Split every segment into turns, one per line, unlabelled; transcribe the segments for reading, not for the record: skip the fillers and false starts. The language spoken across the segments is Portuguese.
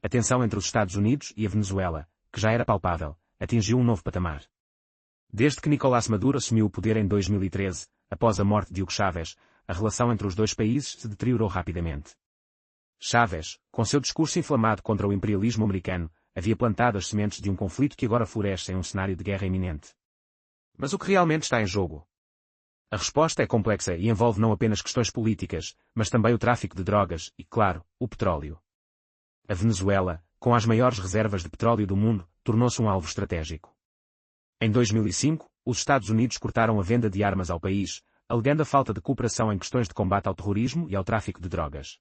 A tensão entre os Estados Unidos e a Venezuela, que já era palpável, atingiu um novo patamar. Desde que Nicolás Maduro assumiu o poder em 2013, após a morte de Hugo Chávez, a relação entre os dois países se deteriorou rapidamente. Chávez, com seu discurso inflamado contra o imperialismo americano, havia plantado as sementes de um conflito que agora floresce em um cenário de guerra iminente. Mas o que realmente está em jogo? A resposta é complexa e envolve não apenas questões políticas, mas também o tráfico de drogas e, claro, o petróleo. A Venezuela, com as maiores reservas de petróleo do mundo, tornou-se um alvo estratégico. Em 2005, os Estados Unidos cortaram a venda de armas ao país, alegando a falta de cooperação em questões de combate ao terrorismo e ao tráfico de drogas.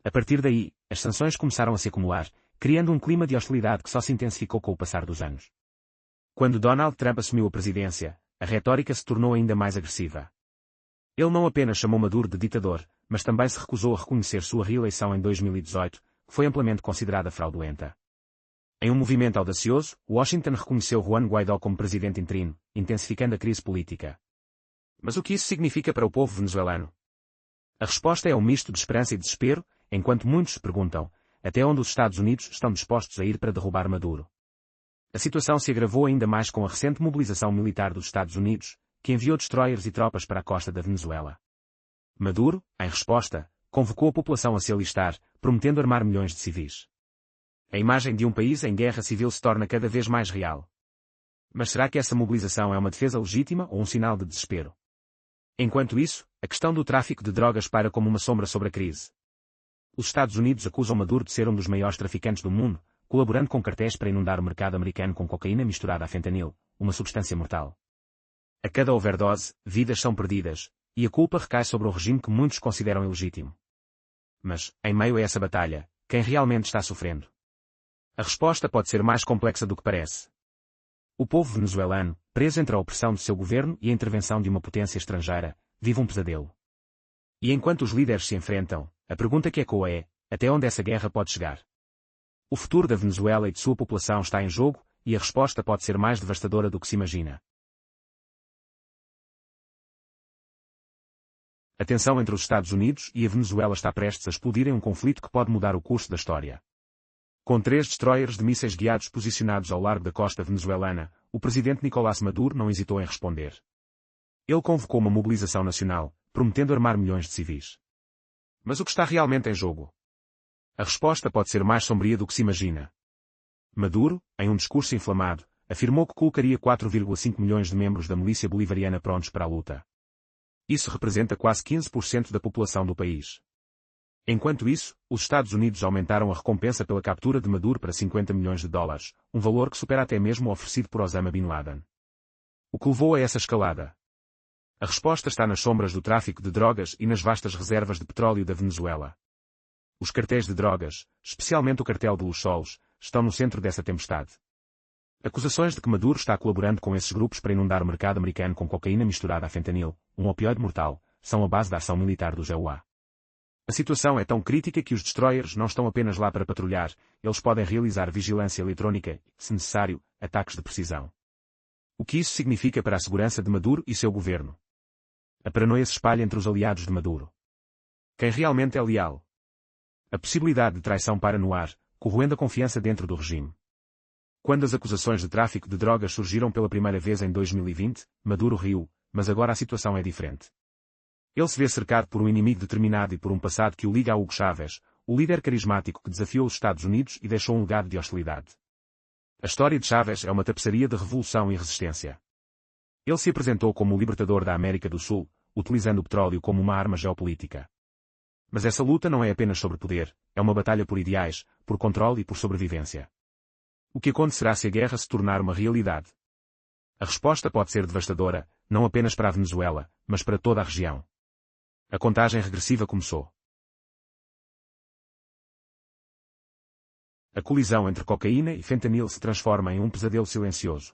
A partir daí, as sanções começaram a se acumular, criando um clima de hostilidade que só se intensificou com o passar dos anos. Quando Donald Trump assumiu a presidência, a retórica se tornou ainda mais agressiva. Ele não apenas chamou Maduro de ditador, mas também se recusou a reconhecer sua reeleição em 2018, que foi amplamente considerada fraudulenta. Em um movimento audacioso, Washington reconheceu Juan Guaidó como presidente interino, intensificando a crise política. Mas o que isso significa para o povo venezuelano? A resposta é um misto de esperança e desespero, enquanto muitos se perguntam, até onde os Estados Unidos estão dispostos a ir para derrubar Maduro. A situação se agravou ainda mais com a recente mobilização militar dos Estados Unidos, que enviou destroyers e tropas para a costa da Venezuela. Maduro, em resposta, convocou a população a se alistar, prometendo armar milhões de civis. A imagem de um país em guerra civil se torna cada vez mais real. Mas será que essa mobilização é uma defesa legítima ou um sinal de desespero? Enquanto isso, a questão do tráfico de drogas paira como uma sombra sobre a crise. Os Estados Unidos acusam Maduro de ser um dos maiores traficantes do mundo, colaborando com cartéis para inundar o mercado americano com cocaína misturada a fentanil, uma substância mortal. A cada overdose, vidas são perdidas, e a culpa recai sobre o regime que muitos consideram ilegítimo. Mas, em meio a essa batalha, quem realmente está sofrendo? A resposta pode ser mais complexa do que parece. O povo venezuelano, preso entre a opressão do seu governo e a intervenção de uma potência estrangeira, vive um pesadelo. E enquanto os líderes se enfrentam, a pergunta que ecoa é, até onde essa guerra pode chegar? O futuro da Venezuela e de sua população está em jogo, e a resposta pode ser mais devastadora do que se imagina. A tensão entre os Estados Unidos e a Venezuela está prestes a explodir em um conflito que pode mudar o curso da história. Com 3 destroyers de mísseis guiados posicionados ao largo da costa venezuelana, o presidente Nicolás Maduro não hesitou em responder. Ele convocou uma mobilização nacional, prometendo armar milhões de civis. Mas o que está realmente em jogo? A resposta pode ser mais sombria do que se imagina. Maduro, em um discurso inflamado, afirmou que colocaria 4,5 milhões de membros da milícia bolivariana prontos para a luta. Isso representa quase 15% da população do país. Enquanto isso, os Estados Unidos aumentaram a recompensa pela captura de Maduro para 50 milhões de dólares, um valor que supera até mesmo o oferecido por Osama Bin Laden. O que levou a essa escalada? A resposta está nas sombras do tráfico de drogas e nas vastas reservas de petróleo da Venezuela. Os cartéis de drogas, especialmente o cartel de Los Solos, estão no centro dessa tempestade. Acusações de que Maduro está colaborando com esses grupos para inundar o mercado americano com cocaína misturada a fentanil, um opioide mortal, são a base da ação militar do EUA. A situação é tão crítica que os destroyers não estão apenas lá para patrulhar, eles podem realizar vigilância eletrônica e, se necessário, ataques de precisão. O que isso significa para a segurança de Maduro e seu governo? A paranoia se espalha entre os aliados de Maduro. Quem realmente é leal? A possibilidade de traição paira no ar, corroendo a confiança dentro do regime. Quando as acusações de tráfico de drogas surgiram pela primeira vez em 2020, Maduro riu, mas agora a situação é diferente. Ele se vê cercado por um inimigo determinado e por um passado que o liga a Hugo Chávez, o líder carismático que desafiou os Estados Unidos e deixou um legado de hostilidade. A história de Chávez é uma tapeçaria de revolução e resistência. Ele se apresentou como o libertador da América do Sul, utilizando o petróleo como uma arma geopolítica. Mas essa luta não é apenas sobre poder, é uma batalha por ideais, por controle e por sobrevivência. O que acontecerá se a guerra se tornar uma realidade? A resposta pode ser devastadora, não apenas para a Venezuela, mas para toda a região. A contagem regressiva começou. A colisão entre cocaína e fentanil se transforma em um pesadelo silencioso.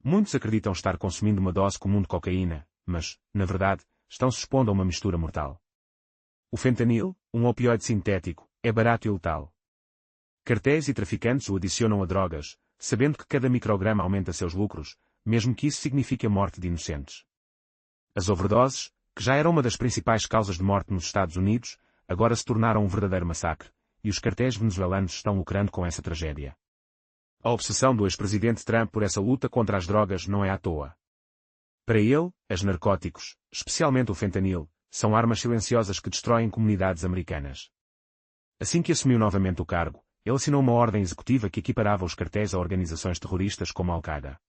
Muitos acreditam estar consumindo uma dose comum de cocaína, mas, na verdade, estão se expondo a uma mistura mortal. O fentanil, um opioide sintético, é barato e letal. Cartéis e traficantes o adicionam a drogas, sabendo que cada micrograma aumenta seus lucros, mesmo que isso signifique a morte de inocentes. As overdoses, que já eram uma das principais causas de morte nos Estados Unidos, agora se tornaram um verdadeiro massacre, e os cartéis venezuelanos estão lucrando com essa tragédia. A obsessão do ex-presidente Trump por essa luta contra as drogas não é à toa. Para ele, os narcóticos, especialmente o fentanil, são armas silenciosas que destroem comunidades americanas. Assim que assumiu novamente o cargo, ele assinou uma ordem executiva que equiparava os cartéis a organizações terroristas como a Al-Qaeda.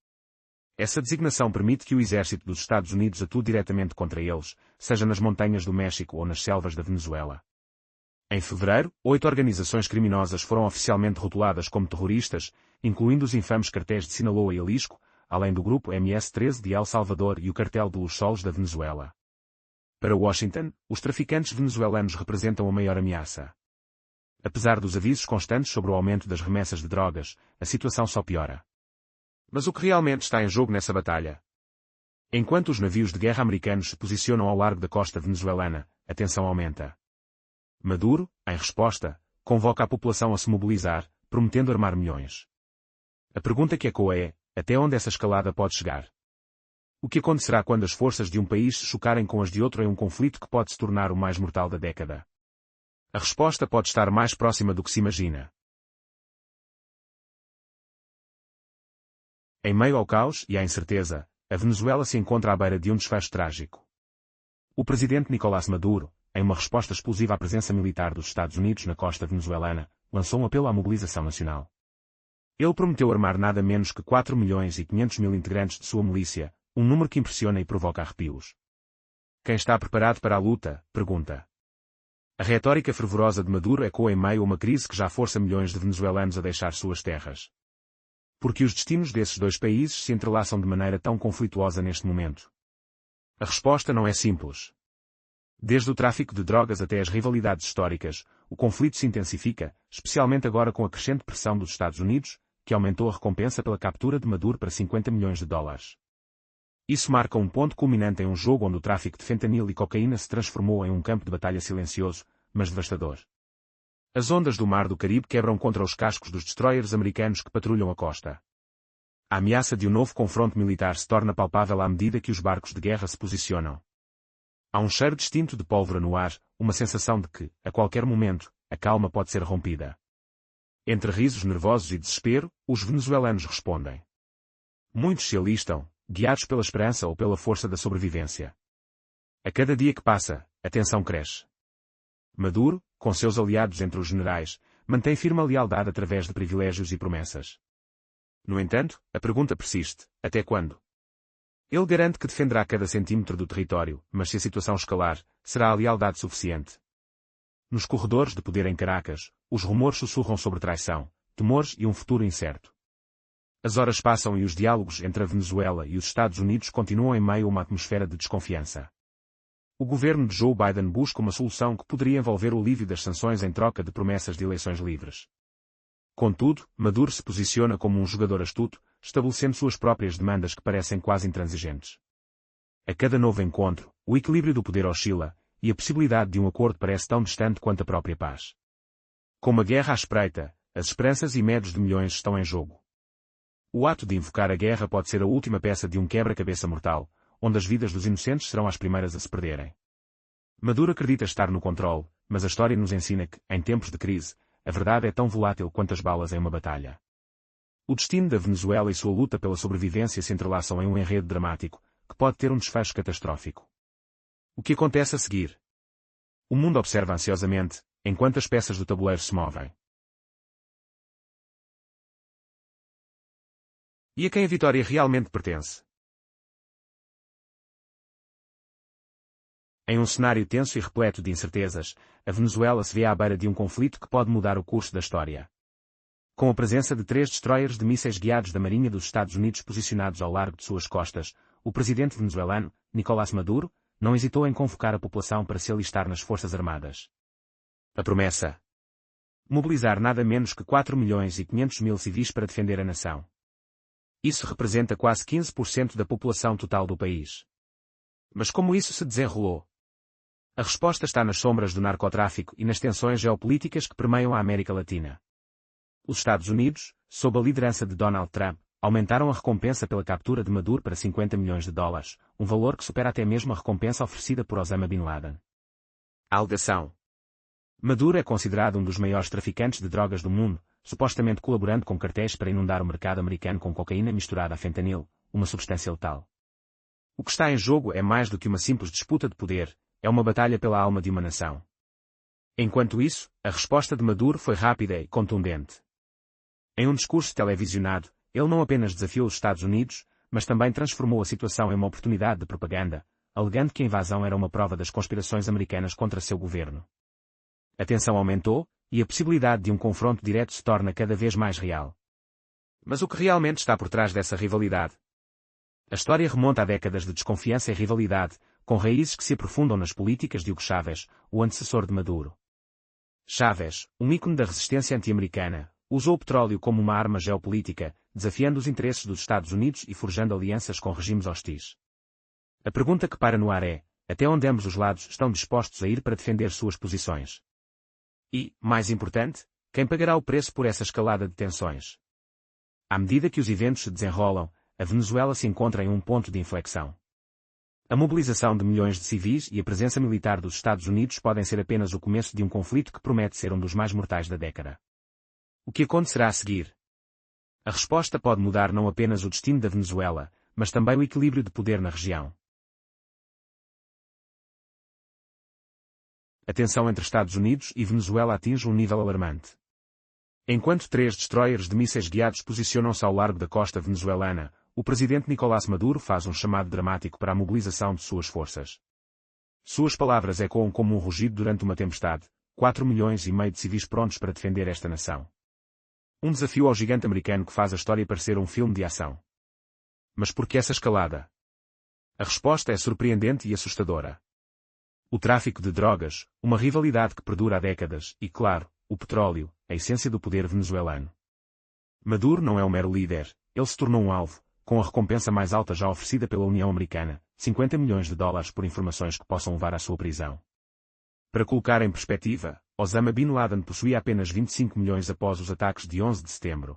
Essa designação permite que o exército dos Estados Unidos atue diretamente contra eles, seja nas montanhas do México ou nas selvas da Venezuela. Em fevereiro, 8 organizações criminosas foram oficialmente rotuladas como terroristas, incluindo os infames cartéis de Sinaloa e Jalisco, além do grupo MS-13 de El Salvador e o cartel de Los Solos da Venezuela. Para Washington, os traficantes venezuelanos representam a maior ameaça. Apesar dos avisos constantes sobre o aumento das remessas de drogas, a situação só piora. Mas o que realmente está em jogo nessa batalha? Enquanto os navios de guerra americanos se posicionam ao largo da costa venezuelana, a tensão aumenta. Maduro, em resposta, convoca a população a se mobilizar, prometendo armar milhões. A pergunta que ecoa é, até onde essa escalada pode chegar? O que acontecerá quando as forças de um país se chocarem com as de outro em um conflito que pode se tornar o mais mortal da década? A resposta pode estar mais próxima do que se imagina. Em meio ao caos e à incerteza, a Venezuela se encontra à beira de um desfecho trágico. O presidente Nicolás Maduro, em uma resposta explosiva à presença militar dos Estados Unidos na costa venezuelana, lançou um apelo à mobilização nacional. Ele prometeu armar nada menos que 4.500.000 integrantes de sua milícia, um número que impressiona e provoca arrepios. Quem está preparado para a luta? Pergunta. A retórica fervorosa de Maduro ecoa em meio a uma crise que já força milhões de venezuelanos a deixar suas terras. Porque os destinos desses dois países se entrelaçam de maneira tão conflituosa neste momento? A resposta não é simples. Desde o tráfico de drogas até as rivalidades históricas, o conflito se intensifica, especialmente agora com a crescente pressão dos Estados Unidos, que aumentou a recompensa pela captura de Maduro para $50 milhões. Isso marca um ponto culminante em um jogo onde o tráfico de fentanil e cocaína se transformou em um campo de batalha silencioso, mas devastador. As ondas do Mar do Caribe quebram contra os cascos dos destroyers americanos que patrulham a costa. A ameaça de um novo confronto militar se torna palpável à medida que os barcos de guerra se posicionam. Há um cheiro distinto de pólvora no ar, uma sensação de que, a qualquer momento, a calma pode ser rompida. Entre risos nervosos e desespero, os venezuelanos respondem. Muitos se alistam, guiados pela esperança ou pela força da sobrevivência. A cada dia que passa, a tensão cresce. Maduro, com seus aliados entre os generais, mantém firme a lealdade através de privilégios e promessas. No entanto, a pergunta persiste: até quando? Ele garante que defenderá cada centímetro do território, mas se a situação escalar, será a lealdade suficiente? Nos corredores de poder em Caracas, os rumores sussurram sobre traição, temores e um futuro incerto. As horas passam e os diálogos entre a Venezuela e os Estados Unidos continuam em meio a uma atmosfera de desconfiança. O governo de Joe Biden busca uma solução que poderia envolver o alívio das sanções em troca de promessas de eleições livres. Contudo, Maduro se posiciona como um jogador astuto, estabelecendo suas próprias demandas que parecem quase intransigentes. A cada novo encontro, o equilíbrio do poder oscila, e a possibilidade de um acordo parece tão distante quanto a própria paz. Com uma guerra à espreita, as esperanças e medos de milhões estão em jogo. O ato de invocar a guerra pode ser a última peça de um quebra-cabeça mortal, onde as vidas dos inocentes serão as primeiras a se perderem. Maduro acredita estar no controle, mas a história nos ensina que, em tempos de crise, a verdade é tão volátil quanto as balas em uma batalha. O destino da Venezuela e sua luta pela sobrevivência se entrelaçam em um enredo dramático, que pode ter um desfecho catastrófico. O que acontece a seguir? O mundo observa ansiosamente, enquanto as peças do tabuleiro se movem. E a quem a vitória realmente pertence? Em um cenário tenso e repleto de incertezas, a Venezuela se vê à beira de um conflito que pode mudar o curso da história. Com a presença de 3 destroyers de mísseis guiados da Marinha dos Estados Unidos posicionados ao largo de suas costas, o presidente venezuelano, Nicolás Maduro, não hesitou em convocar a população para se alistar nas Forças Armadas. A promessa: mobilizar nada menos que 4.500.000 civis para defender a nação. Isso representa quase 15% da população total do país. Mas como isso se desenrolou? A resposta está nas sombras do narcotráfico e nas tensões geopolíticas que permeiam a América Latina. Os Estados Unidos, sob a liderança de Donald Trump, aumentaram a recompensa pela captura de Maduro para $50 milhões, um valor que supera até mesmo a recompensa oferecida por Osama Bin Laden. A alegação: Maduro é considerado um dos maiores traficantes de drogas do mundo, supostamente colaborando com cartéis para inundar o mercado americano com cocaína misturada a fentanil, uma substância letal. O que está em jogo é mais do que uma simples disputa de poder, é uma batalha pela alma de uma nação. Enquanto isso, a resposta de Maduro foi rápida e contundente. Em um discurso televisionado, ele não apenas desafiou os Estados Unidos, mas também transformou a situação em uma oportunidade de propaganda, alegando que a invasão era uma prova das conspirações americanas contra seu governo. A tensão aumentou, e a possibilidade de um confronto direto se torna cada vez mais real. Mas o que realmente está por trás dessa rivalidade? A história remonta a décadas de desconfiança e rivalidade, com raízes que se aprofundam nas políticas de Hugo Chávez, o antecessor de Maduro. Chávez, um ícone da resistência anti-americana, usou o petróleo como uma arma geopolítica, desafiando os interesses dos Estados Unidos e forjando alianças com regimes hostis. A pergunta que paira no ar é, até onde ambos os lados estão dispostos a ir para defender suas posições? E, mais importante, quem pagará o preço por essa escalada de tensões? À medida que os eventos se desenrolam, a Venezuela se encontra em um ponto de inflexão. A mobilização de milhões de civis e a presença militar dos Estados Unidos podem ser apenas o começo de um conflito que promete ser um dos mais mortais da década. O que acontecerá a seguir? A resposta pode mudar não apenas o destino da Venezuela, mas também o equilíbrio de poder na região. A tensão entre Estados Unidos e Venezuela atinge um nível alarmante. Enquanto 3 destroyers de mísseis guiados posicionam-se ao largo da costa venezuelana, o presidente Nicolás Maduro faz um chamado dramático para a mobilização de suas forças. Suas palavras ecoam como um rugido durante uma tempestade, 4,5 milhões de civis prontos para defender esta nação. Um desafio ao gigante americano que faz a história parecer um filme de ação. Mas por que essa escalada? A resposta é surpreendente e assustadora. O tráfico de drogas, uma rivalidade que perdura há décadas, e claro, o petróleo, a essência do poder venezuelano. Maduro não é um mero líder, ele se tornou um alvo, com a recompensa mais alta já oferecida pela União Americana, $50 milhões por informações que possam levar à sua prisão. Para colocar em perspectiva, Osama Bin Laden possuía apenas 25 milhões após os ataques de 11 de setembro.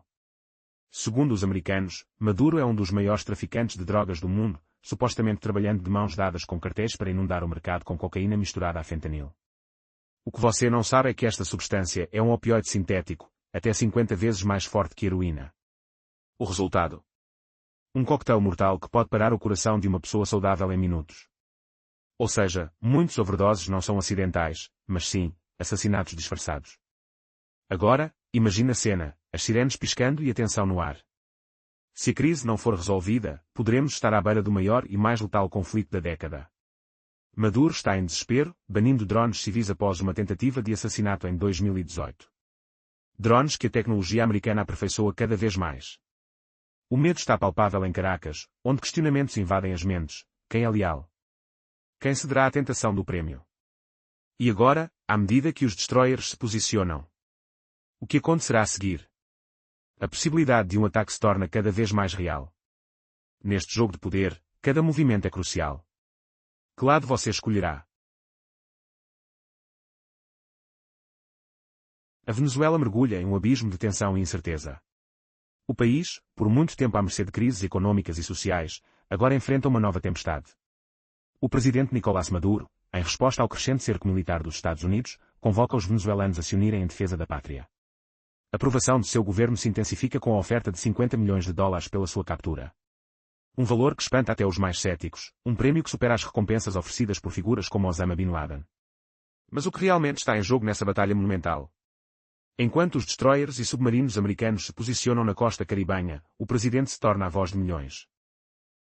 Segundo os americanos, Maduro é um dos maiores traficantes de drogas do mundo, supostamente trabalhando de mãos dadas com cartéis para inundar o mercado com cocaína misturada a fentanil. O que você não sabe é que esta substância é um opioide sintético, até 50 vezes mais forte que a heroína. O resultado? Um coquetel mortal que pode parar o coração de uma pessoa saudável em minutos. Ou seja, muitos overdoses não são acidentais, mas sim, assassinatos disfarçados. Agora, imagine a cena, as sirenes piscando e a tensão no ar. Se a crise não for resolvida, poderemos estar à beira do maior e mais letal conflito da década. Maduro está em desespero, banindo drones civis após uma tentativa de assassinato em 2018. Drones que a tecnologia americana aperfeiçoa cada vez mais. O medo está palpável em Caracas, onde questionamentos invadem as mentes. Quem é leal? Quem cederá à tentação do prémio? E agora, à medida que os destroyers se posicionam, o que acontecerá a seguir? A possibilidade de um ataque se torna cada vez mais real. Neste jogo de poder, cada movimento é crucial. Que lado você escolherá? A Venezuela mergulha em um abismo de tensão e incerteza. O país, por muito tempo à mercê de crises econômicas e sociais, agora enfrenta uma nova tempestade. O presidente Nicolás Maduro, em resposta ao crescente cerco militar dos Estados Unidos, convoca os venezuelanos a se unirem em defesa da pátria. A aprovação de seu governo se intensifica com a oferta de $50 milhões pela sua captura. Um valor que espanta até os mais céticos, um prêmio que supera as recompensas oferecidas por figuras como Osama Bin Laden. Mas o que realmente está em jogo nessa batalha monumental? Enquanto os destroyers e submarinos americanos se posicionam na costa caribenha, o presidente se torna a voz de milhões.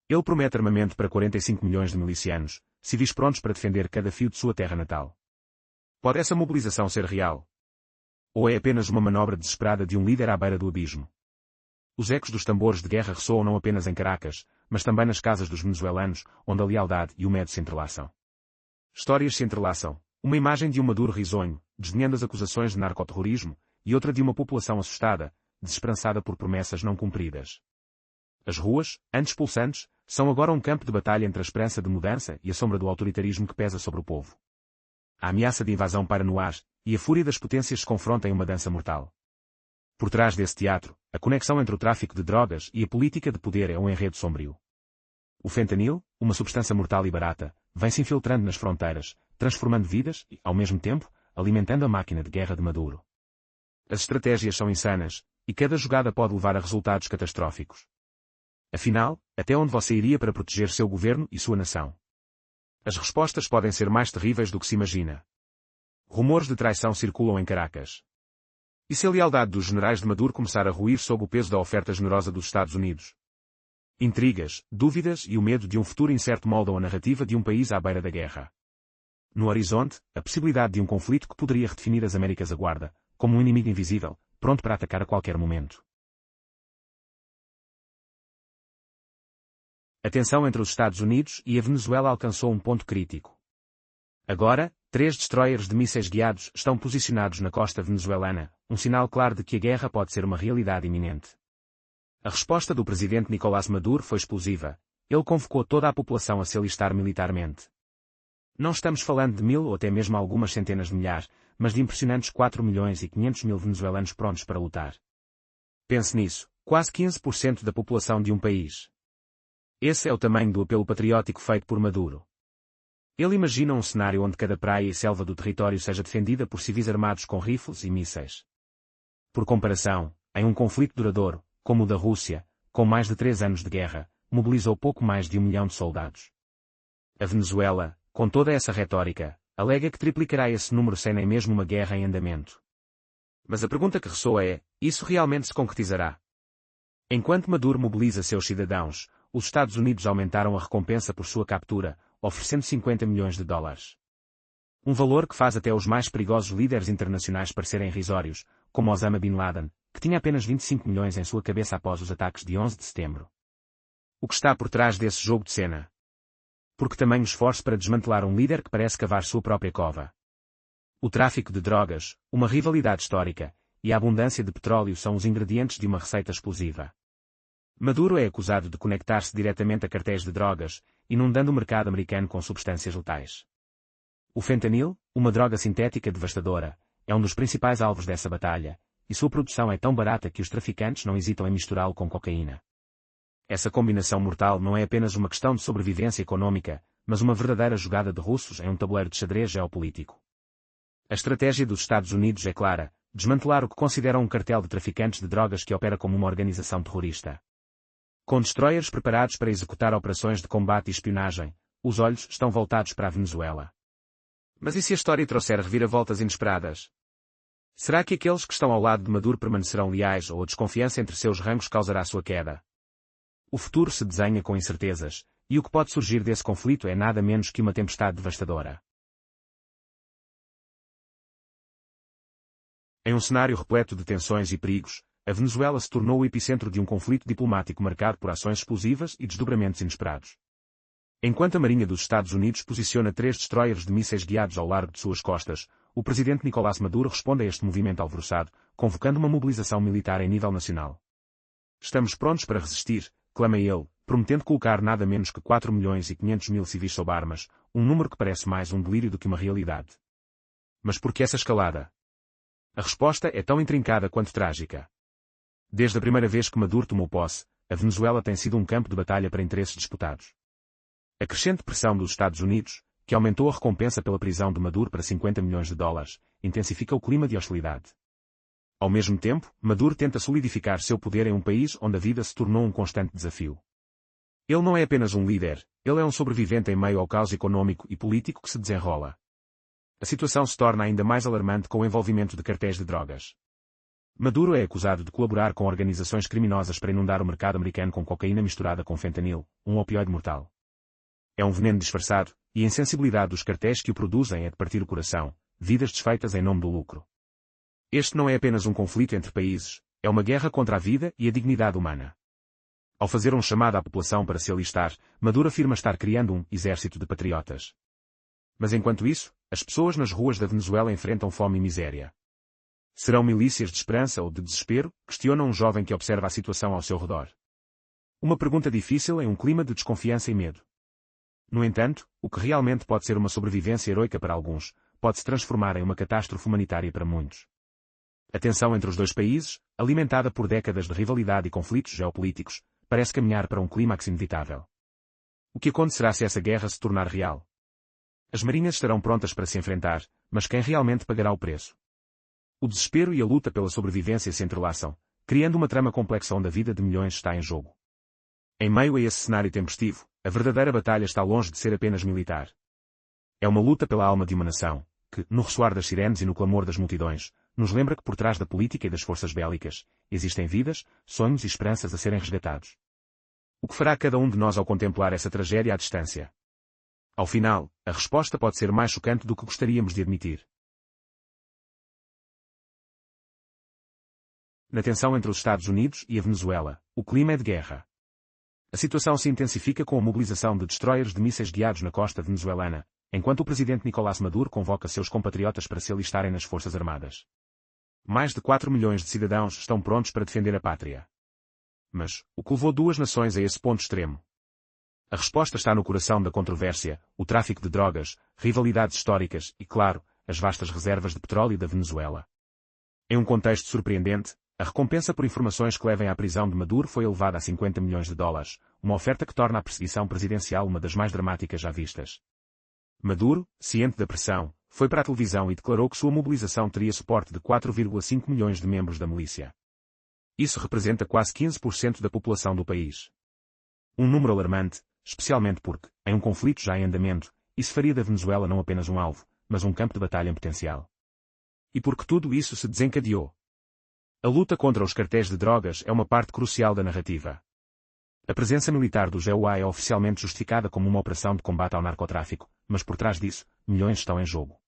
Ele promete armamento para 45 milhões de milicianos, civis prontos para defender cada fio de sua terra natal. Pode essa mobilização ser real? Ou é apenas uma manobra desesperada de um líder à beira do abismo? Os ecos dos tambores de guerra ressoam não apenas em Caracas, mas também nas casas dos venezuelanos, onde a lealdade e o medo se entrelaçam. Histórias se entrelaçam, uma imagem de um Maduro risonho, desdenhando as acusações de narcoterrorismo, e outra de uma população assustada, desesperançada por promessas não cumpridas. As ruas, antes pulsantes, são agora um campo de batalha entre a esperança de mudança e a sombra do autoritarismo que pesa sobre o povo. A ameaça de invasão paira no ar, e a fúria das potências se confronta em uma dança mortal. Por trás desse teatro, a conexão entre o tráfico de drogas e a política de poder é um enredo sombrio. O fentanil, uma substância mortal e barata, vem se infiltrando nas fronteiras, transformando vidas e, ao mesmo tempo, alimentando a máquina de guerra de Maduro. As estratégias são insanas, e cada jogada pode levar a resultados catastróficos. Afinal, até onde você iria para proteger seu governo e sua nação? As respostas podem ser mais terríveis do que se imagina. Rumores de traição circulam em Caracas. E se a lealdade dos generais de Maduro começar a ruir sob o peso da oferta generosa dos Estados Unidos? Intrigas, dúvidas e o medo de um futuro incerto moldam a narrativa de um país à beira da guerra. No horizonte, a possibilidade de um conflito que poderia redefinir as Américas aguarda, como um inimigo invisível, pronto para atacar a qualquer momento. A tensão entre os Estados Unidos e a Venezuela alcançou um ponto crítico. Agora, 3 destroyers de mísseis guiados estão posicionados na costa venezuelana, um sinal claro de que a guerra pode ser uma realidade iminente. A resposta do presidente Nicolás Maduro foi explosiva. Ele convocou toda a população a se alistar militarmente. Não estamos falando de 1000 ou até mesmo algumas centenas de milhares, mas de impressionantes 4.500.000 venezuelanos prontos para lutar. Pense nisso, quase 15% da população de um país. Esse é o tamanho do apelo patriótico feito por Maduro. Ele imagina um cenário onde cada praia e selva do território seja defendida por civis armados com rifles e mísseis. Por comparação, em um conflito duradouro, como o da Rússia, com mais de 3 anos de guerra, mobilizou pouco mais de 1 milhão de soldados. A Venezuela, com toda essa retórica, alega que triplicará esse número sem nem mesmo uma guerra em andamento. Mas a pergunta que ressoa é, isso realmente se concretizará? Enquanto Maduro mobiliza seus cidadãos, os Estados Unidos aumentaram a recompensa por sua captura, oferecendo 50 milhões de dólares. Um valor que faz até os mais perigosos líderes internacionais parecerem irrisórios, como Osama Bin Laden, que tinha apenas 25 milhões em sua cabeça após os ataques de 11 de setembro. O que está por trás desse jogo de cena? Por que tamanho esforço para desmantelar um líder que parece cavar sua própria cova? O tráfico de drogas, uma rivalidade histórica, e a abundância de petróleo são os ingredientes de uma receita explosiva. Maduro é acusado de conectar-se diretamente a cartéis de drogas, inundando o mercado americano com substâncias letais. O fentanil, uma droga sintética devastadora, é um dos principais alvos dessa batalha, e sua produção é tão barata que os traficantes não hesitam em misturá-lo com cocaína. Essa combinação mortal não é apenas uma questão de sobrevivência econômica, mas uma verdadeira jogada de russos em um tabuleiro de xadrez geopolítico. A estratégia dos Estados Unidos é clara, desmantelar o que consideram um cartel de traficantes de drogas que opera como uma organização terrorista. Com destroyers preparados para executar operações de combate e espionagem, os olhos estão voltados para a Venezuela. Mas e se a história trouxer reviravoltas inesperadas? Será que aqueles que estão ao lado de Maduro permanecerão leais ou a desconfiança entre seus rangos causará sua queda? O futuro se desenha com incertezas, e o que pode surgir desse conflito é nada menos que uma tempestade devastadora. Em um cenário repleto de tensões e perigos, a Venezuela se tornou o epicentro de um conflito diplomático marcado por ações explosivas e desdobramentos inesperados. Enquanto a Marinha dos Estados Unidos posiciona 3 destroyers de mísseis guiados ao largo de suas costas, o presidente Nicolás Maduro responde a este movimento alvoroçado, convocando uma mobilização militar em nível nacional. Estamos prontos para resistir, clama ele, prometendo colocar nada menos que 4.500.000 civis sob armas, um número que parece mais um delírio do que uma realidade. Mas por que essa escalada? A resposta é tão intrincada quanto trágica. Desde a primeira vez que Maduro tomou posse, a Venezuela tem sido um campo de batalha para interesses disputados. A crescente pressão dos Estados Unidos, que aumentou a recompensa pela prisão de Maduro para 50 milhões de dólares, intensifica o clima de hostilidade. Ao mesmo tempo, Maduro tenta solidificar seu poder em um país onde a vida se tornou um constante desafio. Ele não é apenas um líder, ele é um sobrevivente em meio ao caos econômico e político que se desenrola. A situação se torna ainda mais alarmante com o envolvimento de cartéis de drogas. Maduro é acusado de colaborar com organizações criminosas para inundar o mercado americano com cocaína misturada com fentanil, um opioide mortal. É um veneno disfarçado, e a insensibilidade dos cartéis que o produzem é de partir o coração, vidas desfeitas em nome do lucro. Este não é apenas um conflito entre países, é uma guerra contra a vida e a dignidade humana. Ao fazer um chamado à população para se alistar, Maduro afirma estar criando um exército de patriotas. Mas enquanto isso, as pessoas nas ruas da Venezuela enfrentam fome e miséria. Serão milícias de esperança ou de desespero? Questiona um jovem que observa a situação ao seu redor. Uma pergunta difícil em um clima de desconfiança e medo. No entanto, o que realmente pode ser uma sobrevivência heroica para alguns, pode se transformar em uma catástrofe humanitária para muitos. A tensão entre os dois países, alimentada por décadas de rivalidade e conflitos geopolíticos, parece caminhar para um clímax inevitável. O que acontecerá se essa guerra se tornar real? As marinhas estarão prontas para se enfrentar, mas quem realmente pagará o preço? O desespero e a luta pela sobrevivência se entrelaçam, criando uma trama complexa onde a vida de milhões está em jogo. Em meio a esse cenário tempestivo, a verdadeira batalha está longe de ser apenas militar. É uma luta pela alma de uma nação, que, no ressoar das sirenes e no clamor das multidões, nos lembra que por trás da política e das forças bélicas, existem vidas, sonhos e esperanças a serem resgatados. O que fará cada um de nós ao contemplar essa tragédia à distância? Ao final, a resposta pode ser mais chocante do que gostaríamos de admitir. Na tensão entre os Estados Unidos e a Venezuela, o clima é de guerra. A situação se intensifica com a mobilização de destroyers de mísseis guiados na costa venezuelana, enquanto o presidente Nicolás Maduro convoca seus compatriotas para se alistarem nas Forças Armadas. Mais de 4 milhões de cidadãos estão prontos para defender a pátria. Mas, o que levou duas nações a esse ponto extremo? A resposta está no coração da controvérsia, o tráfico de drogas, rivalidades históricas e, claro, as vastas reservas de petróleo da Venezuela. Em um contexto surpreendente, a recompensa por informações que levem à prisão de Maduro foi elevada a 50 milhões de dólares, uma oferta que torna a perseguição presidencial uma das mais dramáticas já vistas. Maduro, ciente da pressão, foi para a televisão e declarou que sua mobilização teria suporte de 4,5 milhões de membros da milícia. Isso representa quase 15% da população do país. Um número alarmante, especialmente porque, em um conflito já em andamento, isso faria da Venezuela não apenas um alvo, mas um campo de batalha em potencial. E porque tudo isso se desencadeou? A luta contra os cartéis de drogas é uma parte crucial da narrativa. A presença militar do GUA é oficialmente justificada como uma operação de combate ao narcotráfico, mas por trás disso, milhões estão em jogo.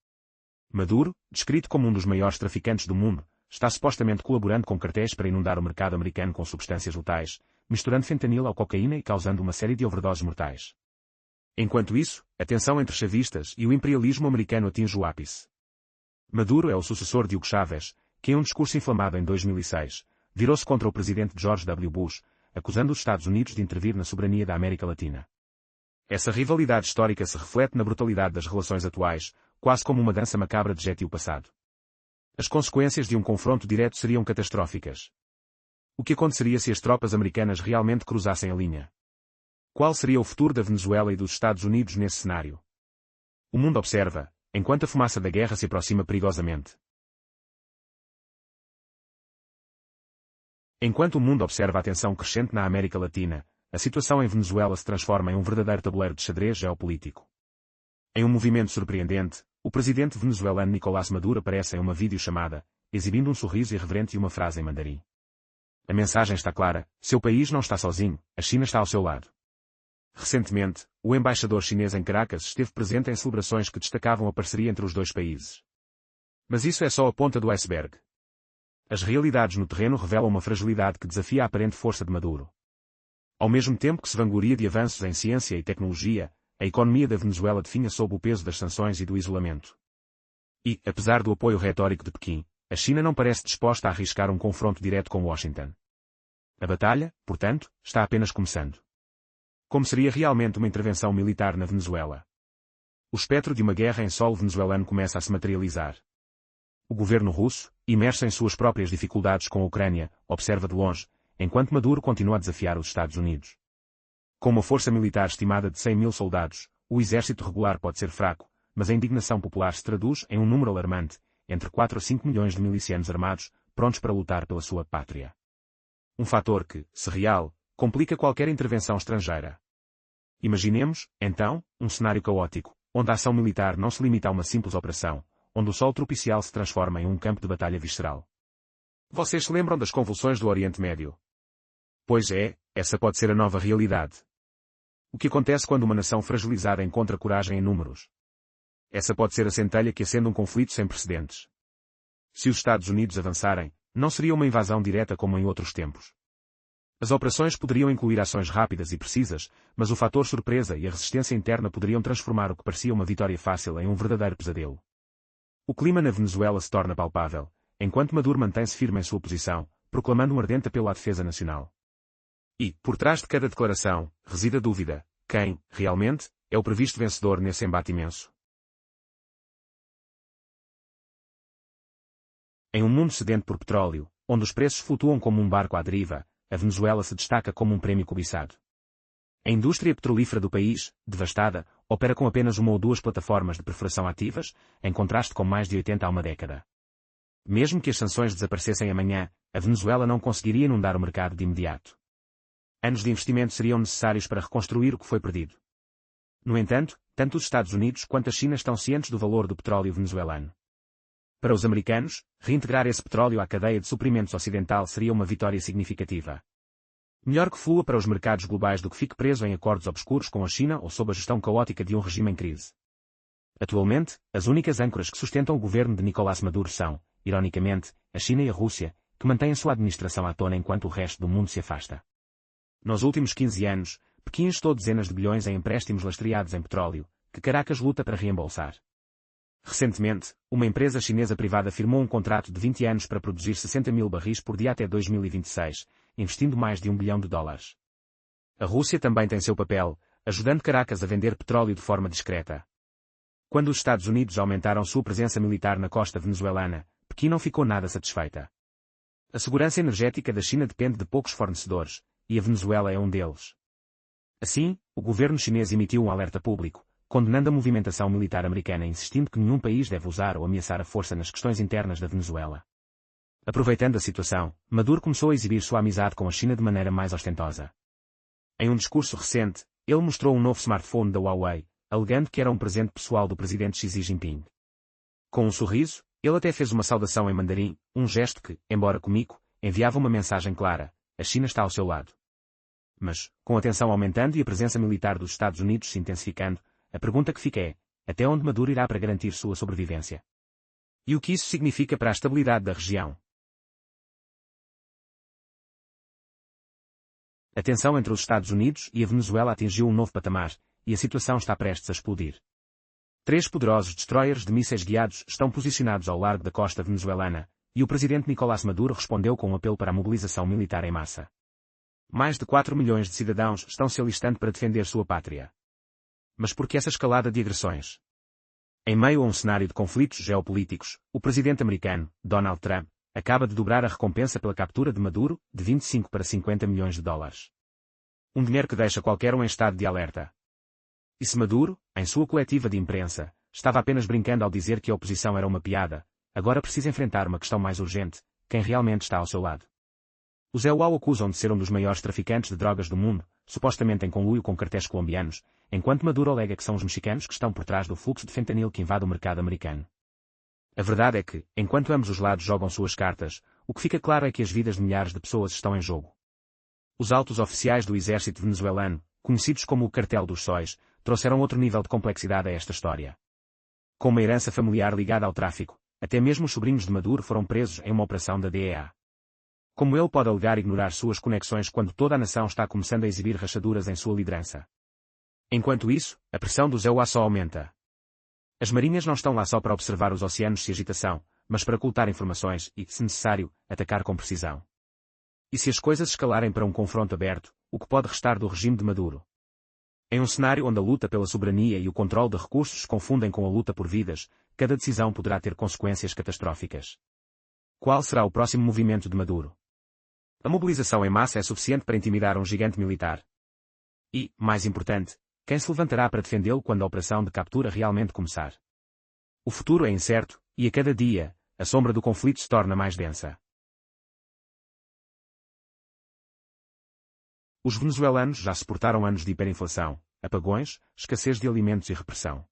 Maduro, descrito como um dos maiores traficantes do mundo, está supostamente colaborando com cartéis para inundar o mercado americano com substâncias letais, misturando fentanil ao cocaína e causando uma série de overdoses mortais. Enquanto isso, a tensão entre chavistas e o imperialismo americano atinge o ápice. Maduro é o sucessor de Hugo Chávez, que em um discurso inflamado em 2006, virou-se contra o presidente George W. Bush, acusando os Estados Unidos de intervir na soberania da América Latina. Essa rivalidade histórica se reflete na brutalidade das relações atuais, quase como uma dança macabra de gétil passado. As consequências de um confronto direto seriam catastróficas. O que aconteceria se as tropas americanas realmente cruzassem a linha? Qual seria o futuro da Venezuela e dos Estados Unidos nesse cenário? O mundo observa, enquanto a fumaça da guerra se aproxima perigosamente. Enquanto o mundo observa a tensão crescente na América Latina, a situação em Venezuela se transforma em um verdadeiro tabuleiro de xadrez geopolítico. Em um movimento surpreendente, o presidente venezuelano Nicolás Maduro aparece em uma videochamada, exibindo um sorriso irreverente e uma frase em mandarim. A mensagem está clara: seu país não está sozinho, a China está ao seu lado. Recentemente, o embaixador chinês em Caracas esteve presente em celebrações que destacavam a parceria entre os dois países. Mas isso é só a ponta do iceberg. As realidades no terreno revelam uma fragilidade que desafia a aparente força de Maduro. Ao mesmo tempo que se vangloria de avanços em ciência e tecnologia, a economia da Venezuela definha sob o peso das sanções e do isolamento. E, apesar do apoio retórico de Pequim, a China não parece disposta a arriscar um confronto direto com Washington. A batalha, portanto, está apenas começando. Como seria realmente uma intervenção militar na Venezuela? O espectro de uma guerra em solo venezuelano começa a se materializar. O governo russo, imerso em suas próprias dificuldades com a Ucrânia, observa de longe, enquanto Maduro continua a desafiar os Estados Unidos. Com uma força militar estimada de 100 mil soldados, o exército regular pode ser fraco, mas a indignação popular se traduz em um número alarmante, entre 4 a 5 milhões de milicianos armados, prontos para lutar pela sua pátria. Um fator que, se real, complica qualquer intervenção estrangeira. Imaginemos, então, um cenário caótico, onde a ação militar não se limita a uma simples operação, onde o solo tropicial se transforma em um campo de batalha visceral. Vocês se lembram das convulsões do Oriente Médio? Pois é, essa pode ser a nova realidade. O que acontece quando uma nação fragilizada encontra coragem em números? Essa pode ser a centelha que acende um conflito sem precedentes. Se os Estados Unidos avançarem, não seria uma invasão direta como em outros tempos. As operações poderiam incluir ações rápidas e precisas, mas o fator surpresa e a resistência interna poderiam transformar o que parecia uma vitória fácil em um verdadeiro pesadelo. O clima na Venezuela se torna palpável, enquanto Maduro mantém-se firme em sua posição, proclamando um ardente apelo à defesa nacional. E, por trás de cada declaração, reside a dúvida: quem, realmente, é o previsto vencedor nesse embate imenso? Em um mundo sedento por petróleo, onde os preços flutuam como um barco à deriva, a Venezuela se destaca como um prêmio cobiçado. A indústria petrolífera do país, devastada, opera com apenas uma ou duas plataformas de perfuração ativas, em contraste com mais de 80 há uma década. Mesmo que as sanções desaparecessem amanhã, a Venezuela não conseguiria inundar o mercado de imediato. Anos de investimento seriam necessários para reconstruir o que foi perdido. No entanto, tanto os Estados Unidos quanto a China estão cientes do valor do petróleo venezuelano. Para os americanos, reintegrar esse petróleo à cadeia de suprimentos ocidental seria uma vitória significativa. Melhor que flua para os mercados globais do que fique preso em acordos obscuros com a China ou sob a gestão caótica de um regime em crise. Atualmente, as únicas âncoras que sustentam o governo de Nicolás Maduro são, ironicamente, a China e a Rússia, que mantêm sua administração à tona enquanto o resto do mundo se afasta. Nos últimos 15 anos, Pequim investiu dezenas de bilhões em empréstimos lastreados em petróleo, que Caracas luta para reembolsar. Recentemente, uma empresa chinesa privada firmou um contrato de 20 anos para produzir 60 mil barris por dia até 2026, investindo mais de $1 bilhão. A Rússia também tem seu papel, ajudando Caracas a vender petróleo de forma discreta. Quando os Estados Unidos aumentaram sua presença militar na costa venezuelana, Pequim não ficou nada satisfeita. A segurança energética da China depende de poucos fornecedores, e a Venezuela é um deles. Assim, o governo chinês emitiu um alerta público, condenando a movimentação militar americana e insistindo que nenhum país deve usar ou ameaçar a força nas questões internas da Venezuela. Aproveitando a situação, Maduro começou a exibir sua amizade com a China de maneira mais ostentosa. Em um discurso recente, ele mostrou um novo smartphone da Huawei, alegando que era um presente pessoal do presidente Xi Jinping. Com um sorriso, ele até fez uma saudação em mandarim, um gesto que, embora cômico, enviava uma mensagem clara: a China está ao seu lado. Mas, com a tensão aumentando e a presença militar dos Estados Unidos se intensificando, a pergunta que fica é: até onde Maduro irá para garantir sua sobrevivência? E o que isso significa para a estabilidade da região? A tensão entre os Estados Unidos e a Venezuela atingiu um novo patamar, e a situação está prestes a explodir. 3 poderosos destroyers de mísseis guiados estão posicionados ao largo da costa venezuelana, e o presidente Nicolás Maduro respondeu com um apelo para a mobilização militar em massa. Mais de 4 milhões de cidadãos estão se alistando para defender sua pátria. Mas por que essa escalada de agressões? Em meio a um cenário de conflitos geopolíticos, o presidente americano, Donald Trump, acaba de dobrar a recompensa pela captura de Maduro, de 25 para 50 milhões de dólares. Um dinheiro que deixa qualquer um em estado de alerta. E se Maduro, em sua coletiva de imprensa, estava apenas brincando ao dizer que a oposição era uma piada, agora precisa enfrentar uma questão mais urgente: quem realmente está ao seu lado? Os EUA o acusam de ser um dos maiores traficantes de drogas do mundo, supostamente em conluio com cartéis colombianos, enquanto Maduro alega que são os mexicanos que estão por trás do fluxo de fentanil que invade o mercado americano. A verdade é que, enquanto ambos os lados jogam suas cartas, o que fica claro é que as vidas de milhares de pessoas estão em jogo. Os altos oficiais do exército venezuelano, conhecidos como o Cartel dos Sóis, trouxeram outro nível de complexidade a esta história. Com uma herança familiar ligada ao tráfico, até mesmo os sobrinhos de Maduro foram presos em uma operação da DEA. Como ele pode alegar ignorar suas conexões quando toda a nação está começando a exibir rachaduras em sua liderança? Enquanto isso, a pressão dos EUA só aumenta. As marinhas não estão lá só para observar os oceanos sem agitação, mas para ocultar informações e, se necessário, atacar com precisão. E se as coisas escalarem para um confronto aberto, o que pode restar do regime de Maduro? Em um cenário onde a luta pela soberania e o controle de recursos se confundem com a luta por vidas, cada decisão poderá ter consequências catastróficas. Qual será o próximo movimento de Maduro? A mobilização em massa é suficiente para intimidar um gigante militar? E, mais importante, quem se levantará para defendê-lo quando a operação de captura realmente começar? O futuro é incerto, e a cada dia, a sombra do conflito se torna mais densa. Os venezuelanos já suportaram anos de hiperinflação, apagões, escassez de alimentos e repressão.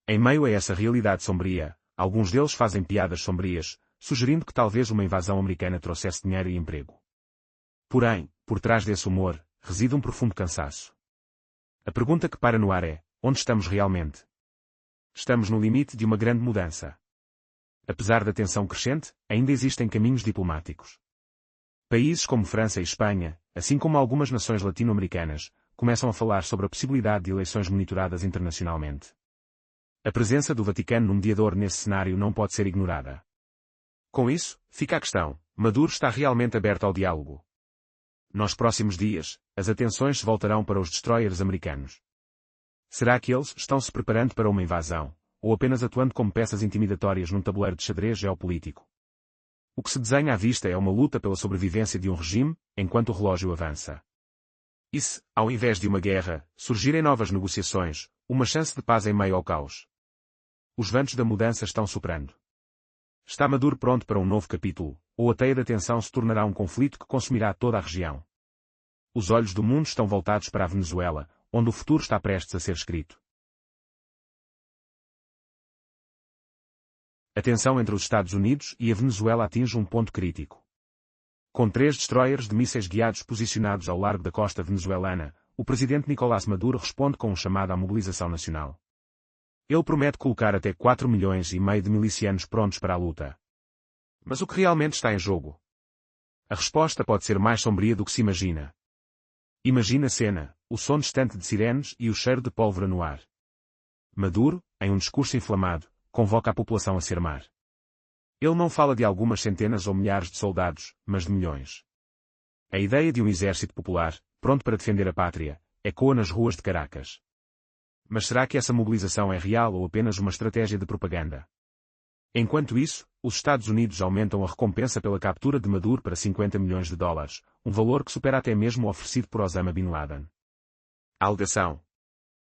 Em meio a essa realidade sombria, alguns deles fazem piadas sombrias, sugerindo que talvez uma invasão americana trouxesse dinheiro e emprego. Porém, por trás desse humor, reside um profundo cansaço. A pergunta que paira no ar é: onde estamos realmente? Estamos no limite de uma grande mudança. Apesar da tensão crescente, ainda existem caminhos diplomáticos. Países como França e Espanha, assim como algumas nações latino-americanas, começam a falar sobre a possibilidade de eleições monitoradas internacionalmente. A presença do Vaticano no mediador nesse cenário não pode ser ignorada. Com isso, fica a questão: Maduro está realmente aberto ao diálogo? Nos próximos dias, as atenções se voltarão para os destroyers americanos. Será que eles estão se preparando para uma invasão, ou apenas atuando como peças intimidatórias num tabuleiro de xadrez geopolítico? O que se desenha à vista é uma luta pela sobrevivência de um regime, enquanto o relógio avança. E se, ao invés de uma guerra, surgirem novas negociações, uma chance de paz em meio ao caos? Os ventos da mudança estão soprando. Está Maduro pronto para um novo capítulo, ou a teia da tensão se tornará um conflito que consumirá toda a região? Os olhos do mundo estão voltados para a Venezuela, onde o futuro está prestes a ser escrito. A tensão entre os Estados Unidos e a Venezuela atinge um ponto crítico. Com 3 destroyers de mísseis guiados posicionados ao largo da costa venezuelana, o presidente Nicolás Maduro responde com um chamado à mobilização nacional. Ele promete colocar até 4,5 milhões de milicianos prontos para a luta. Mas o que realmente está em jogo? A resposta pode ser mais sombria do que se imagina. Imagina a cena, o som distante de sirenes e o cheiro de pólvora no ar. Maduro, em um discurso inflamado, convoca a população a se armar. Ele não fala de algumas centenas ou milhares de soldados, mas de milhões. A ideia de um exército popular, pronto para defender a pátria, ecoa nas ruas de Caracas. Mas será que essa mobilização é real ou apenas uma estratégia de propaganda? Enquanto isso, os Estados Unidos aumentam a recompensa pela captura de Maduro para $50 milhões, um valor que supera até mesmo o oferecido por Osama Bin Laden. A alegação.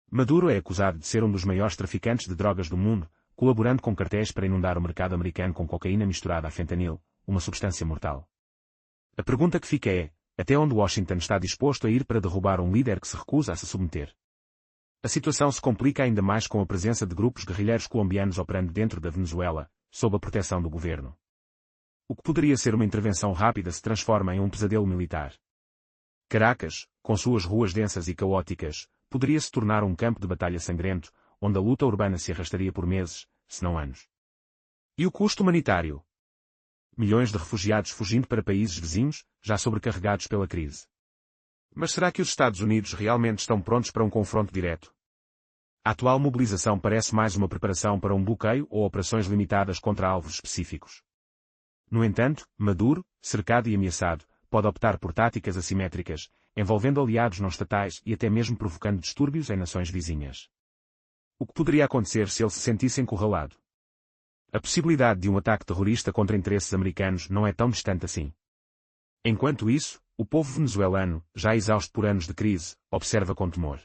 Maduro é acusado de ser um dos maiores traficantes de drogas do mundo, colaborando com cartéis para inundar o mercado americano com cocaína misturada a fentanil, uma substância mortal. A pergunta que fica é, até onde Washington está disposto a ir para derrubar um líder que se recusa a se submeter? A situação se complica ainda mais com a presença de grupos guerrilheiros colombianos operando dentro da Venezuela, sob a proteção do governo. O que poderia ser uma intervenção rápida se transforma em um pesadelo militar. Caracas, com suas ruas densas e caóticas, poderia se tornar um campo de batalha sangrento, onde a luta urbana se arrastaria por meses, se não anos. E o custo humanitário? Milhões de refugiados fugindo para países vizinhos, já sobrecarregados pela crise. Mas será que os Estados Unidos realmente estão prontos para um confronto direto? A atual mobilização parece mais uma preparação para um bloqueio ou operações limitadas contra alvos específicos. No entanto, Maduro, cercado e ameaçado, pode optar por táticas assimétricas, envolvendo aliados não estatais e até mesmo provocando distúrbios em nações vizinhas. O que poderia acontecer se ele se sentisse encurralado? A possibilidade de um ataque terrorista contra interesses americanos não é tão distante assim. Enquanto isso, o povo venezuelano, já exausto por anos de crise, observa com temor.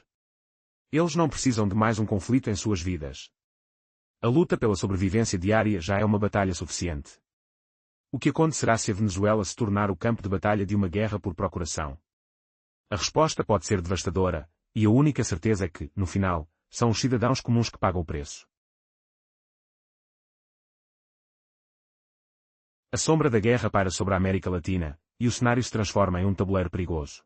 Eles não precisam de mais um conflito em suas vidas. A luta pela sobrevivência diária já é uma batalha suficiente. O que acontecerá se a Venezuela se tornar o campo de batalha de uma guerra por procuração? A resposta pode ser devastadora, e a única certeza é que, no final, são os cidadãos comuns que pagam o preço. A sombra da guerra paira sobre a América Latina, e o cenário se transforma em um tabuleiro perigoso.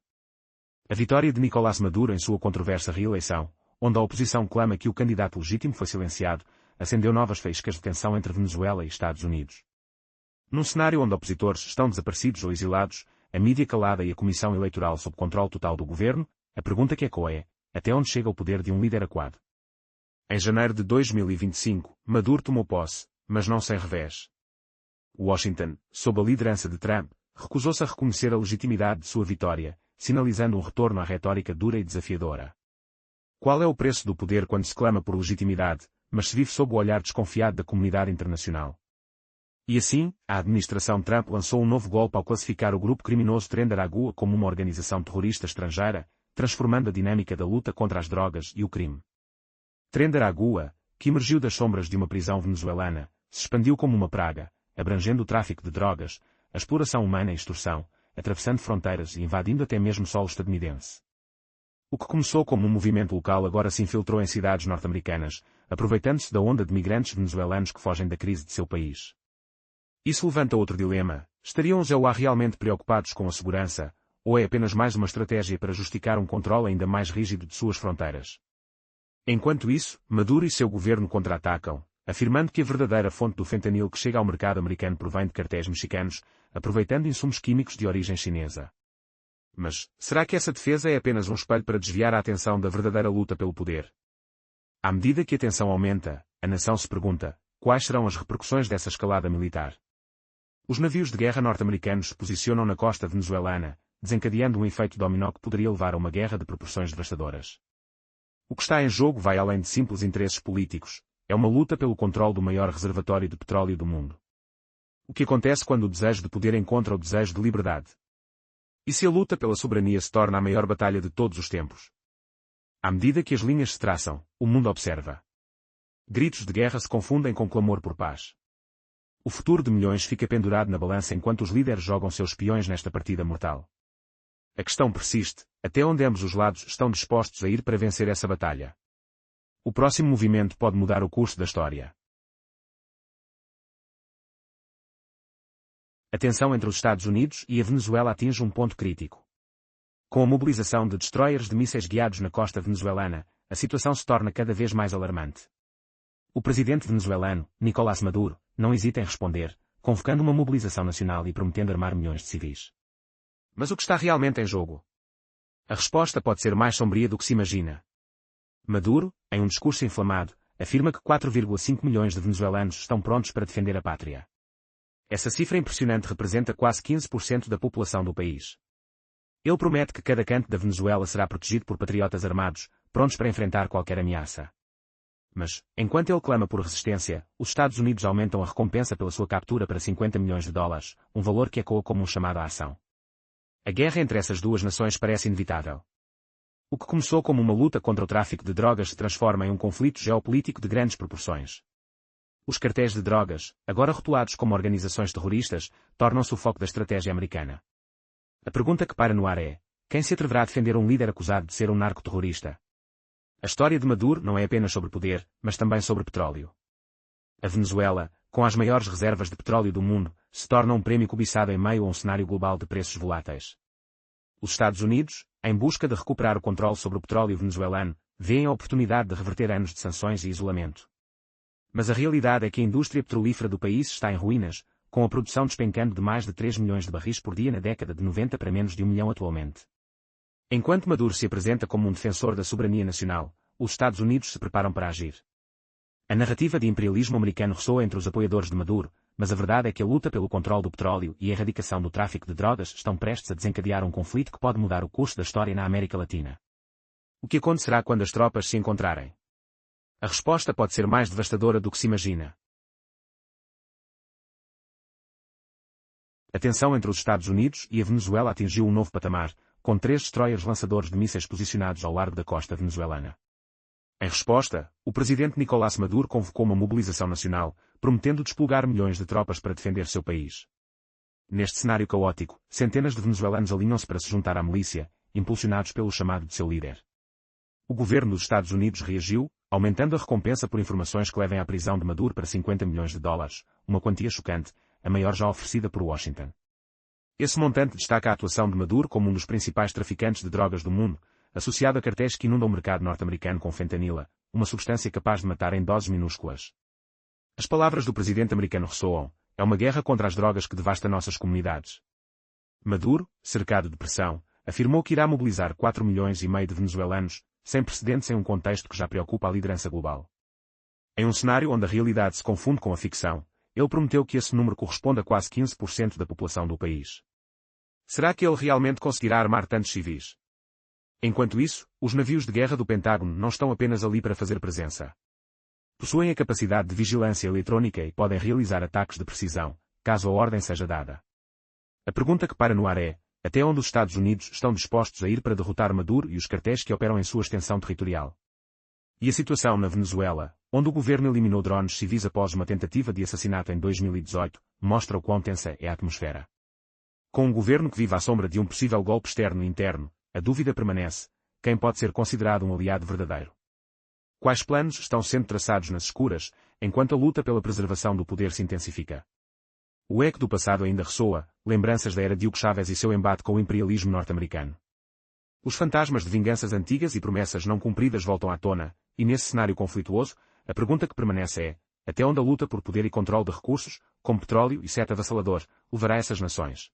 A vitória de Nicolás Maduro em sua controversa reeleição, onde a oposição clama que o candidato legítimo foi silenciado, acendeu novas faíscas de tensão entre Venezuela e Estados Unidos. Num cenário onde opositores estão desaparecidos ou exilados, a mídia calada e a comissão eleitoral sob controle total do governo, a pergunta que ecoa é, até onde chega o poder de um líder acuado? Em janeiro de 2025, Maduro tomou posse, mas não sem revés. Washington, sob a liderança de Trump, recusou-se a reconhecer a legitimidade de sua vitória, sinalizando um retorno à retórica dura e desafiadora. Qual é o preço do poder quando se clama por legitimidade, mas se vive sob o olhar desconfiado da comunidade internacional? E assim, a administração Trump lançou um novo golpe ao classificar o grupo criminoso Tren-de-Aragua como uma organização terrorista estrangeira, transformando a dinâmica da luta contra as drogas e o crime. Tren-de-Aragua, que emergiu das sombras de uma prisão venezuelana, se expandiu como uma praga, abrangendo o tráfico de drogas, a exploração humana e extorsão, atravessando fronteiras e invadindo até mesmo solo estadunidense. O que começou como um movimento local agora se infiltrou em cidades norte-americanas, aproveitando-se da onda de migrantes venezuelanos que fogem da crise de seu país. Isso levanta outro dilema: estariam os EUA realmente preocupados com a segurança, ou é apenas mais uma estratégia para justificar um controle ainda mais rígido de suas fronteiras? Enquanto isso, Maduro e seu governo contra-atacam, afirmando que a verdadeira fonte do fentanil que chega ao mercado americano provém de cartéis mexicanos, aproveitando insumos químicos de origem chinesa. Mas, será que essa defesa é apenas um espelho para desviar a atenção da verdadeira luta pelo poder? À medida que a tensão aumenta, a nação se pergunta, quais serão as repercussões dessa escalada militar? Os navios de guerra norte-americanos se posicionam na costa venezuelana, desencadeando um efeito dominó que poderia levar a uma guerra de proporções devastadoras. O que está em jogo vai além de simples interesses políticos, é uma luta pelo controle do maior reservatório de petróleo do mundo. O que acontece quando o desejo de poder encontra o desejo de liberdade? E se a luta pela soberania se torna a maior batalha de todos os tempos? À medida que as linhas se traçam, o mundo observa. Gritos de guerra se confundem com clamor por paz. O futuro de milhões fica pendurado na balança enquanto os líderes jogam seus peões nesta partida mortal. A questão persiste, até onde ambos os lados estão dispostos a ir para vencer essa batalha. O próximo movimento pode mudar o curso da história. A tensão entre os Estados Unidos e a Venezuela atinge um ponto crítico. Com a mobilização de destroyers de mísseis guiados na costa venezuelana, a situação se torna cada vez mais alarmante. O presidente venezuelano, Nicolás Maduro, não hesita em responder, convocando uma mobilização nacional e prometendo armar milhões de civis. Mas o que está realmente em jogo? A resposta pode ser mais sombria do que se imagina. Maduro, em um discurso inflamado, afirma que 4,5 milhões de venezuelanos estão prontos para defender a pátria. Essa cifra impressionante representa quase 15% da população do país. Ele promete que cada canto da Venezuela será protegido por patriotas armados, prontos para enfrentar qualquer ameaça. Mas, enquanto ele clama por resistência, os Estados Unidos aumentam a recompensa pela sua captura para 50 milhões de dólares, um valor que ecoa como um chamado à ação. A guerra entre essas duas nações parece inevitável. O que começou como uma luta contra o tráfico de drogas se transforma em um conflito geopolítico de grandes proporções. Os cartéis de drogas, agora rotulados como organizações terroristas, tornam-se o foco da estratégia americana. A pergunta que paira no ar é: quem se atreverá a defender um líder acusado de ser um narcoterrorista? A história de Maduro não é apenas sobre poder, mas também sobre petróleo. A Venezuela, com as maiores reservas de petróleo do mundo, se torna um prêmio cobiçado em meio a um cenário global de preços voláteis. Os Estados Unidos, em busca de recuperar o controle sobre o petróleo venezuelano, veem a oportunidade de reverter anos de sanções e isolamento. Mas a realidade é que a indústria petrolífera do país está em ruínas, com a produção despencando de mais de 3 milhões de barris por dia na década de 90 para menos de 1 milhão atualmente. Enquanto Maduro se apresenta como um defensor da soberania nacional, os Estados Unidos se preparam para agir. A narrativa de imperialismo americano ressoa entre os apoiadores de Maduro, mas a verdade é que a luta pelo controle do petróleo e a erradicação do tráfico de drogas estão prestes a desencadear um conflito que pode mudar o curso da história na América Latina. O que acontecerá quando as tropas se encontrarem? A resposta pode ser mais devastadora do que se imagina. A tensão entre os Estados Unidos e a Venezuela atingiu um novo patamar, com 3 destroyers lançadores de mísseis posicionados ao largo da costa venezuelana. Em resposta, o presidente Nicolás Maduro convocou uma mobilização nacional, prometendo desplogar milhões de tropas para defender seu país. Neste cenário caótico, centenas de venezuelanos alinham-se para se juntar à milícia, impulsionados pelo chamado de seu líder. O governo dos Estados Unidos reagiu, aumentando a recompensa por informações que levem à prisão de Maduro para 50 milhões de dólares, uma quantia chocante, a maior já oferecida por Washington. Esse montante destaca a atuação de Maduro como um dos principais traficantes de drogas do mundo, associado a cartéis que inundam o mercado norte-americano com fentanila, uma substância capaz de matar em doses minúsculas. As palavras do presidente americano ressoam: é uma guerra contra as drogas que devasta nossas comunidades. Maduro, cercado de pressão, afirmou que irá mobilizar 4,5 milhões de venezuelanos, sem precedentes em um contexto que já preocupa a liderança global. Em um cenário onde a realidade se confunde com a ficção, ele prometeu que esse número corresponde a quase 15% da população do país. Será que ele realmente conseguirá armar tantos civis? Enquanto isso, os navios de guerra do Pentágono não estão apenas ali para fazer presença. Possuem a capacidade de vigilância eletrónica e podem realizar ataques de precisão, caso a ordem seja dada. A pergunta que paira no ar é: até onde os Estados Unidos estão dispostos a ir para derrotar Maduro e os cartéis que operam em sua extensão territorial? E a situação na Venezuela, onde o governo eliminou drones civis após uma tentativa de assassinato em 2018, mostra o quão tensa é a atmosfera. Com um governo que vive à sombra de um possível golpe externo e interno, a dúvida permanece: quem pode ser considerado um aliado verdadeiro? Quais planos estão sendo traçados nas escuras, enquanto a luta pela preservação do poder se intensifica? O eco do passado ainda ressoa, lembranças da era de Hugo Chávez e seu embate com o imperialismo norte-americano. Os fantasmas de vinganças antigas e promessas não cumpridas voltam à tona, e nesse cenário conflituoso, a pergunta que permanece é: até onde a luta por poder e controle de recursos, como petróleo e seta avassalador, levará essas nações?